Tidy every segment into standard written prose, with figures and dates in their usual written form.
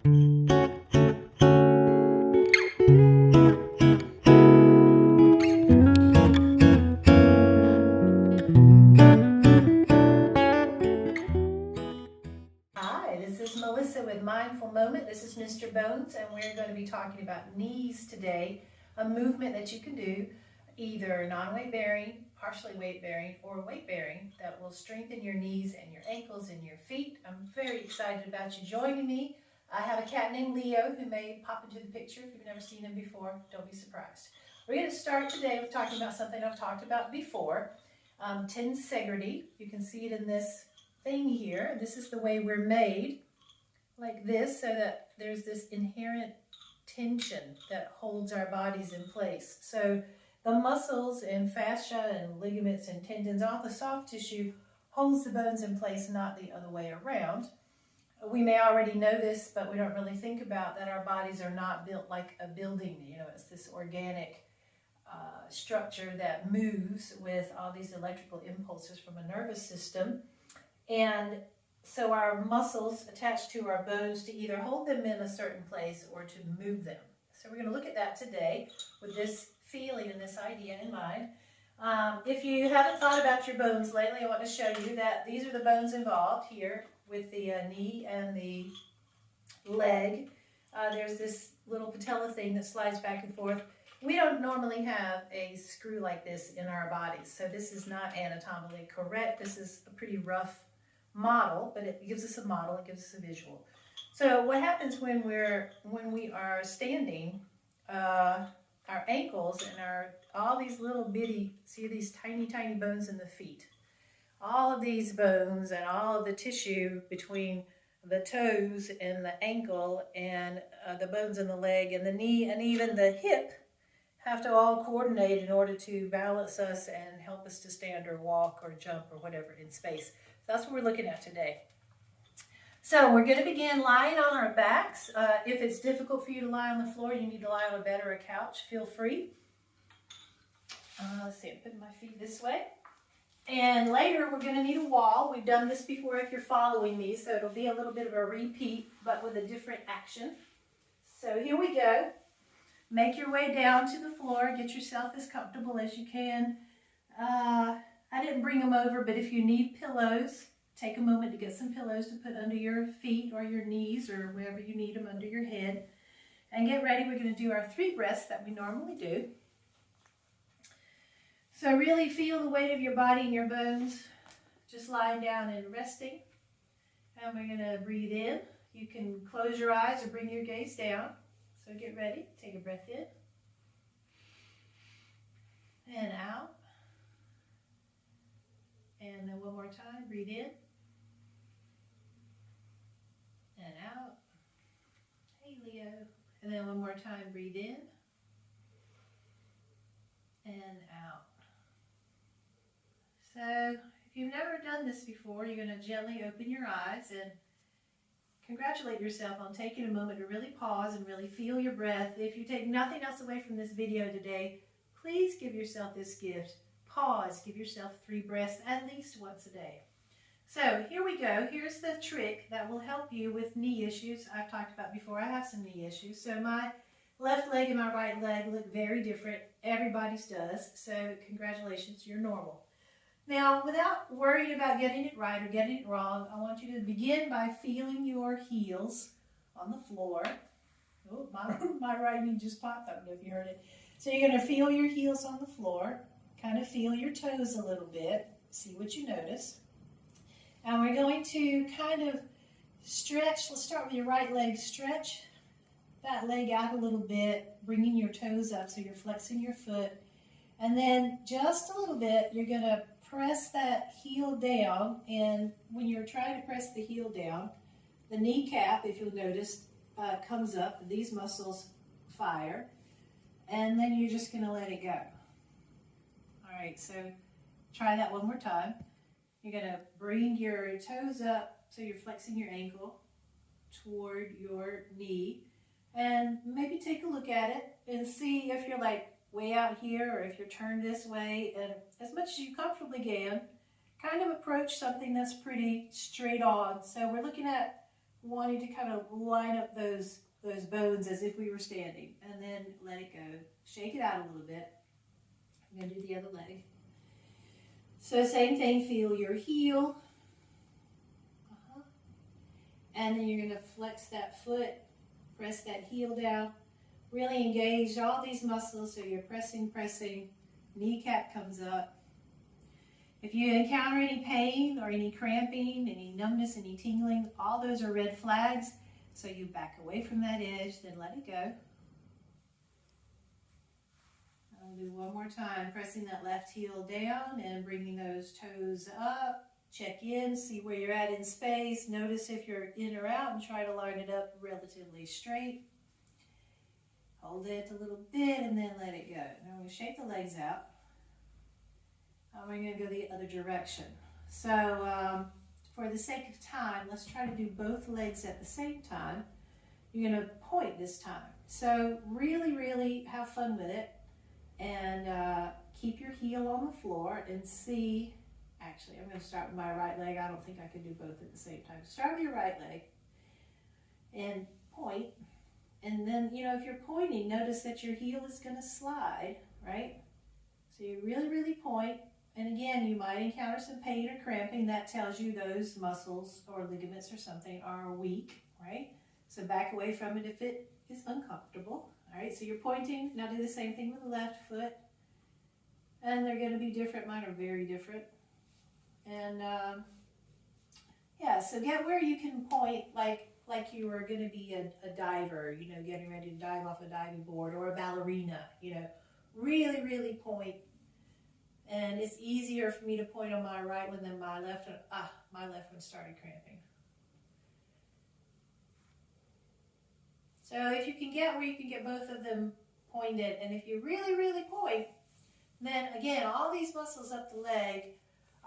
Hi, this is Melissa with Mindful Moment. This is Mr. Bones, and we're going to be talking about knees today, a movement that you can do, either non-weight bearing, partially weight bearing, or weight bearing, that will strengthen your knees and your ankles and your feet. I'm very excited about you joining me. I have a cat named Leo who may pop into the picture. If you've never seen him before, don't be surprised. We're going to start today with talking about something I've talked about before, tensegrity. You can see it in this thing here. This is the way we're made, like this, so that there's this inherent tension that holds our bodies in place. So the muscles and fascia and ligaments and tendons, all the soft tissue holds the bones in place, not the other way around. We may already know this, but we don't really think about that our bodies are not built like a building. You know, it's this organic structure that moves with all these electrical impulses from a nervous system. And so our muscles attach to our bones to either hold them in a certain place or to move them. So we're going to look at that today with this feeling and this idea in mind. If you haven't thought about your bones lately, I want to show you that these are the bones involved here with the knee and the leg. There's this little patella thing that slides back and forth. We don't normally have a screw like this in our bodies, so this is not anatomically correct. This is a pretty rough model, but it gives us a model, it gives us a visual. So what happens when we are standing, our ankles and all these little bitty, see these tiny bones in the feet, all of these bones and all of the tissue between the toes and the ankle and the bones in the leg and the knee and even the hip have to all coordinate in order to balance us and help us to stand or walk or jump or whatever in space. That's what we're looking at today. So we're going to begin lying on our backs. If it's difficult for you to lie on the floor, you need to lie on a bed or a couch, feel free. Let's see, I'm putting my feet this way. And later we're going to need a wall. We've done this before if you're following me, so it'll be a little bit of a repeat, but with a different action. So here we go. Make your way down to the floor. Get yourself as comfortable as you can. I didn't bring them over, but if you need pillows, take a moment to get some pillows to put under your feet or your knees or wherever you need them under your head. And get ready. We're going to do our 3 breaths that we normally do. So really feel the weight of your body and your bones just lying down and resting. And we're going to breathe in. You can close your eyes or bring your gaze down. So get ready. Take a breath in and out. And then one more time, breathe in and out. Hey, Leo. And then one more time, breathe in and out. So if you've never done this before, you're going to gently open your eyes and congratulate yourself on taking a moment to really pause and really feel your breath. If you take nothing else away from this video today, please give yourself this gift. Pause, give yourself 3 breaths at least once a day. So here we go. Here's the trick that will help you with knee issues. I've talked about before, I have some knee issues. So my left leg and my right leg look very different. Everybody's does. So congratulations, you're normal. Now, without worrying about getting it right or getting it wrong, I want you to begin by feeling your heels on the floor. Oh, my right knee just popped. I don't know if you heard it. So you're going to feel your heels on the floor. Kind of feel your toes a little bit. See what you notice. And we're going to kind of stretch. Let's start with your right leg. Stretch that leg out a little bit, bringing your toes up so you're flexing your foot. And then just a little bit, you're going to press that heel down. And when you're trying to press the heel down, the kneecap, if you'll notice, comes up. These muscles fire. And then you're just going to let it go. All right, so try that one more time. You're going to bring your toes up so you're flexing your ankle toward your knee. And maybe take a look at it and see if you're like way out here or if you're turned this way. And as much as you comfortably can, kind of approach something that's pretty straight on. So we're looking at wanting to kind of line up those bones as if we were standing, and then let it go. Shake it out a little bit. I'm going to do the other leg. So same thing, feel your heel. And then you're going to flex that foot, press that heel down. Really engage all these muscles, so you're pressing, kneecap comes up. If you encounter any pain or any cramping, any numbness, any tingling, all those are red flags. So you back away from that edge, then let it go. I'll do one more time, pressing that left heel down and bringing those toes up. Check in, see where you're at in space. Notice if you're in or out and try to line it up relatively straight. Hold it a little bit and then let it go. Now we're going to shake the legs out. We're going to go the other direction. So for the sake of time, let's try to do both legs at the same time. You're going to point this time. So really, really have fun with it. And keep your heel on the floor and see. Actually, I'm going to start with my right leg. I don't think I can do both at the same time. Start with your right leg and point. And then, you know, if you're pointing, notice that your heel is going to slide, right? So you really, really point. And again, you might encounter some pain or cramping. That tells you those muscles or ligaments or something are weak, right? So back away from it if it is uncomfortable. All right, so you're pointing. Now do the same thing with the left foot. And they're going to be different. Mine are very different. And yeah, so get where you can point like you were going to be a diver, you know, getting ready to dive off a diving board, or a ballerina, you know, really, really point. And it's easier for me to point on my right one than my left one. My left one started cramping. So if you can get where you can get both of them pointed, and if you really, really point, then again, all these muscles up the leg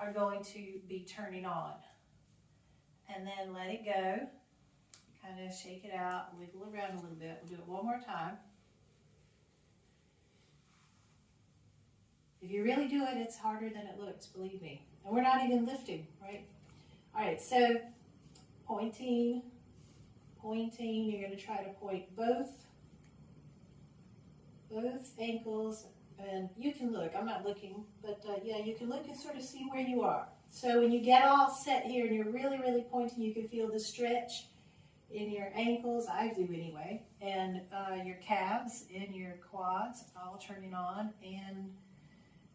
are going to be turning on. And then let it go. Kind of shake it out, wiggle around a little bit. We'll do it one more time. If you really do it, it's harder than it looks, believe me. And we're not even lifting, right? All right, so pointing. You're going to try to point both ankles. And you can look, I'm not looking, but yeah, you can look and sort of see where you are. So when you get all set here and you're really, really pointing, you can feel the stretch in your ankles, I do anyway, and your calves and your quads all turning on, and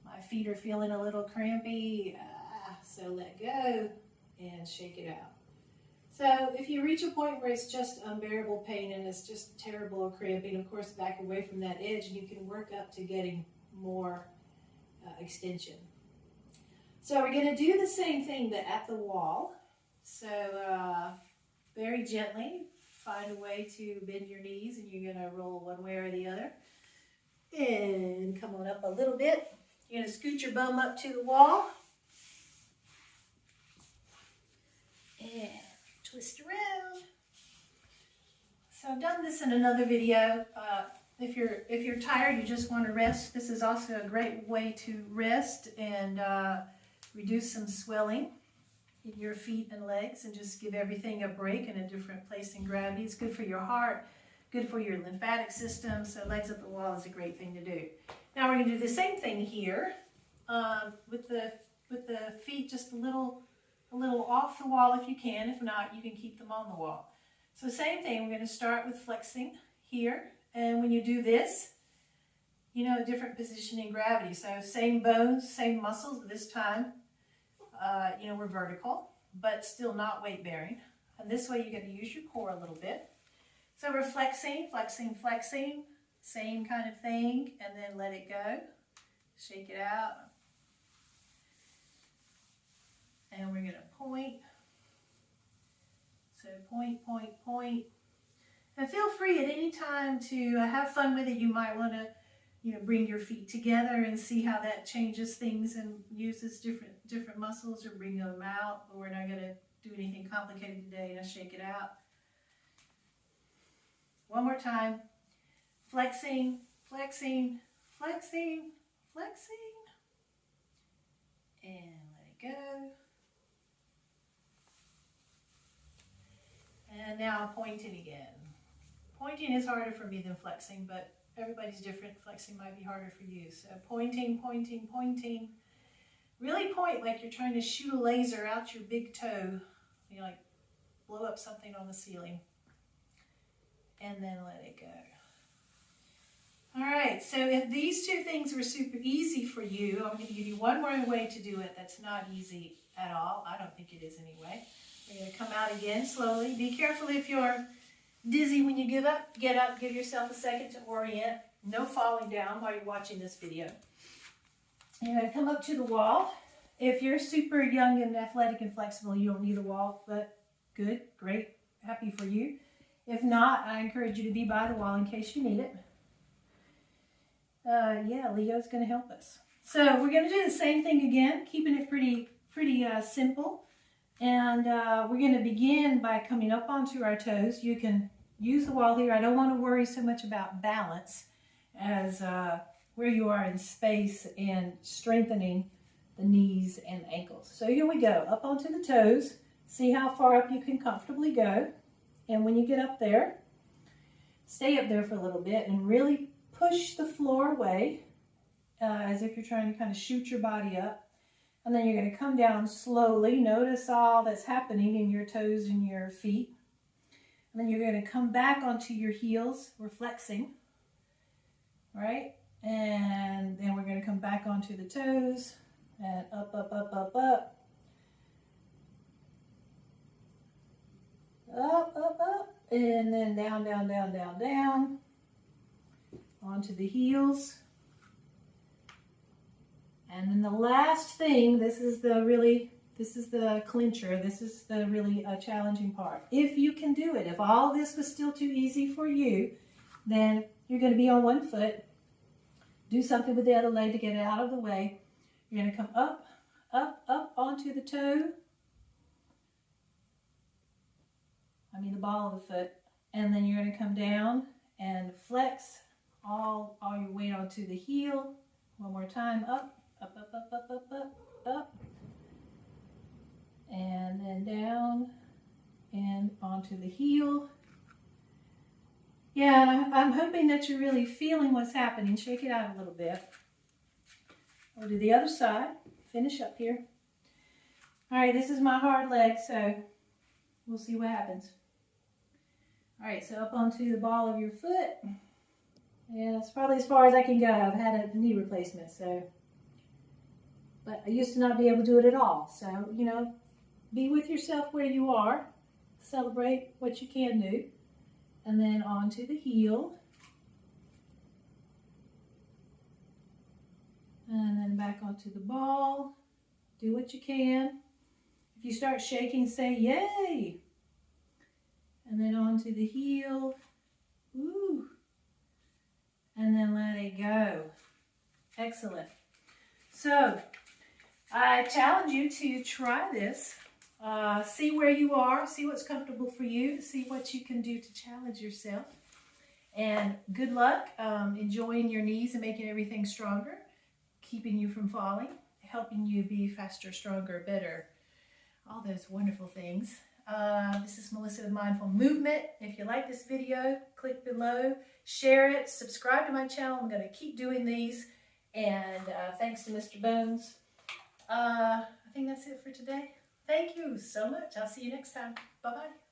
my feet are feeling a little crampy, so let go and shake it out. So if you reach a point where it's just unbearable pain and it's just terrible cramping, of course back away from that edge and you can work up to getting more extension. So we're going to do the same thing but at the wall. So very gently find a way to bend your knees, and you're going to roll one way or the other. And come on up a little bit. You're going to scoot your bum up to the wall. And twist around. So I've done this in another video. If you're tired, you just want to rest, this is also a great way to rest and reduce some swelling in your feet and legs, and just give everything a break in a different place in gravity. It's good for your heart, good for your lymphatic system, so legs up the wall is a great thing to do. Now we're going to do the same thing here with the feet just a little off the wall if you can. If not, you can keep them on the wall. So same thing, we're going to start with flexing here, and when you do this, you know, a different position in gravity. So same bones, same muscles, but this time, you know, we're vertical, but still not weight bearing. And this way you get to use your core a little bit. So we're flexing, same kind of thing, and then let it go. Shake it out. And we're going to point. So point. And feel free at any time to have fun with it. You might want to, you know, bring your feet together and see how that changes things and uses different muscles, or bring them out. But we're not going to do anything complicated today. Now shake it out. One more time. Flexing. And let it go. And now pointing again. Pointing is harder for me than flexing, but everybody's different. Flexing might be harder for you. So pointing, pointing, pointing. Really point like you're trying to shoot a laser out your big toe. You like blow up something on the ceiling. And then let it go. All right, so if these two things were super easy for you, I'm going to give you one more way to do it that's not easy at all. I don't think it is anyway. You're going to come out again slowly. Be careful if you're dizzy when you give up. Get up, give yourself a second to orient. No falling down while you're watching this video. You're going to come up to the wall. If you're super young and athletic and flexible, you don't need a wall, but good, great, happy for you. If not, I encourage you to be by the wall in case you need it. Yeah, Leo's going to help us. So we're going to do the same thing again, keeping it pretty simple. And we're going to begin by coming up onto our toes. You can use the wall here. I don't want to worry so much about balance as where you are in space and strengthening the knees and ankles. So here we go, up onto the toes. See how far up you can comfortably go. And when you get up there, stay up there for a little bit and really push the floor away as if you're trying to kind of shoot your body up. And then you're going to come down slowly. Notice all that's happening in your toes and your feet. And then you're going to come back onto your heels. We're flexing, right? And then we're going to come back onto the toes and up, up, up, up, up. Up, up, up. And then down, down, down, down, down. Onto the heels. And then the last thing, this is the clincher. This is the really challenging part. If you can do it, if all this was still too easy for you, then you're going to be on one foot. Do something with the other leg to get it out of the way. You're going to come up, up, up onto the toe. The ball of the foot. And then you're going to come down and flex all your weight onto the heel. One more time, up, up, up, up, up, up, up, up. And then down and onto the heel. Yeah, I'm hoping that you're really feeling what's happening. Shake it out a little bit. We'll do the other side. Finish up here. All right, this is my hard leg, so we'll see what happens. All right, so up onto the ball of your foot. Yeah, it's probably as far as I can go. I've had a knee replacement, but I used to not be able to do it at all. So, be with yourself where you are. Celebrate what you can do. And then onto the heel. And then back onto the ball. Do what you can. If you start shaking, say, yay! And then onto the heel. Woo! And then let it go. Excellent. So, I challenge you to try this. See where you are. See what's comfortable for you. See what you can do to challenge yourself. And good luck enjoying your knees and making everything stronger. Keeping you from falling. Helping you be faster, stronger, better. All those wonderful things. This is Melissa with Mindful Movement. If you like this video, click below, share it, subscribe to my channel. I'm going to keep doing these. And thanks to Mr. Bones. I think that's it for today. Thank you so much. I'll see you next time. Bye-bye.